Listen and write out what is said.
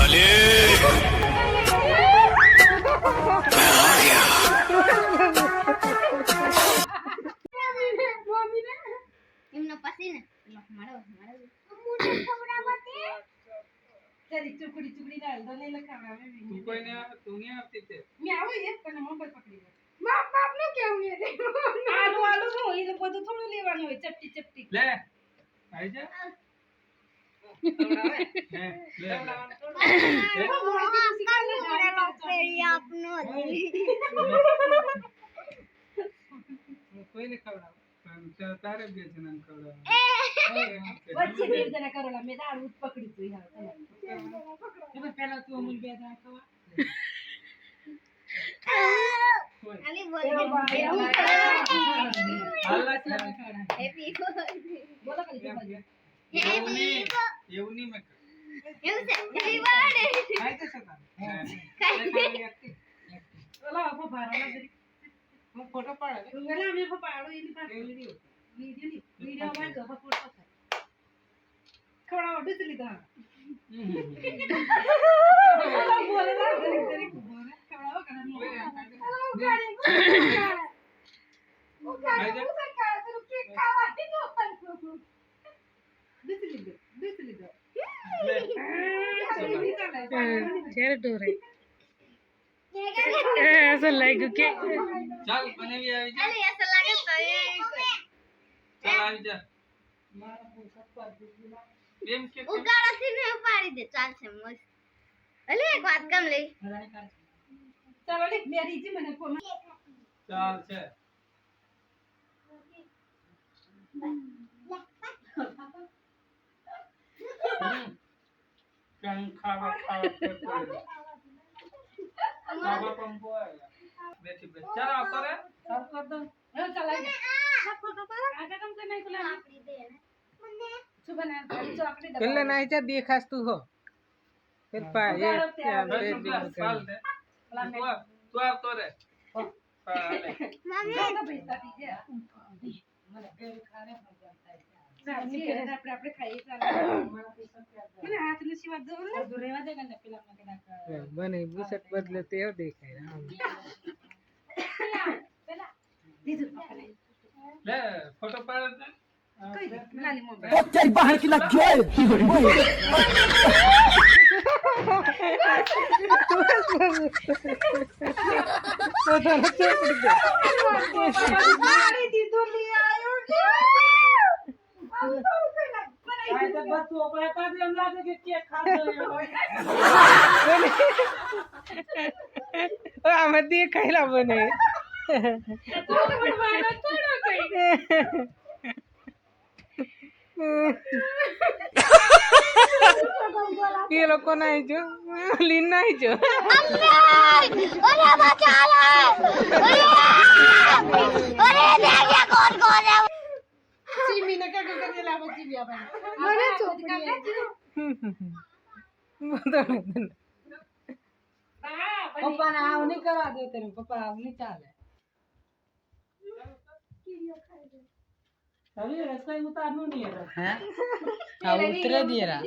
साले मैं आ गया એમનો પછી ને મારો चली चुकड़ी चुकड़ी डाल दो ले लखा में तू कोई नहीं तू नहीं आती थे मैं आओ एक પણ મોબાઈલ પકડી લે બાપ બાપ નું કેવું એ આલુ આલુ નું એ બધું થોડું લેવાનું હોય ચપટી ચપટી ले आई जा ले આપનો कोई नहीं खवड़ा तारे बेचना खवड़ा વચ્ચે બે જણા કરોલા મે દાળ ઉત પકડી તું યાર તમે પહેલા તું અમુલ બે જણા ખવા ખાલી अल्लाह से હેપી બોલો કરી દો એવું નહીં મેં એવું છે હેપી બર્થડે કાઈ તો સતા ઓલા ફોફારા જરી હું ફોટો પાડે વેલા મે ફોફાડો એની પાસે વિડિયો માં તો ફોટો ખવડાવો દૂધ લીધા બોલે ના જરી જરી બોલે ખવડાવો કરે ऐसा लाइक के चल बने भी आई जा ખાલી એસા લાગે તો चल आई जा એમ કે ઉગાડાથી ને ઉપાડી દે ચાલશે મસ્ત અલે એક વાત કમ લઈ ચાલો લે મેરી જી મને ફોન ચાલ છે કં ખાવા બાબા પંપો બેઠી બેઠી ચાલ આવતો રે સર કર દો હે ચલાઈ ફોટો પર આટા કમ કે નહીં ખુલા આપડી દે મને શું બના ચોકડી દબા પેલે નાઈ જા દેખાસ તું હો फिर पा ये क्या ચાલ દે તું આવતો રે પાલે મમ્મી તો ભેજતા દીજે મને બેલ ખાને પણ જમતા આપણે આપણે ખાઈએ ચાલ મને હાથ ને સિવા દો ને દુરેવા દે ને પેલા મને ના बने बुसट बदले ते हो देखाय પેલા દીધું આપણે લે ફોટો પાડે કઈ નાની મોબાઈલ तेरी बाहर की लग મારી દીધું લી આયો કે આય તો બસ તું ઓપરે કા દે એમ લાગે કે કેક ખાતો ओ आमे देखायला बने ये लोग नहीं जो लीन नहीं जो ઓરે બચા લે ઓરે દેખ્યા કોણ કોણ હે ચીમી ને કાકા કરી લાવો ચીમી આપણે મને ચોપડી પપ્પા ના આવ નહીં કરવા દે તને પપ્પા આવ નહીં ચાલે હવે રસોઈ ઉતારનું નહીં हैं अब उतरे दिए रहा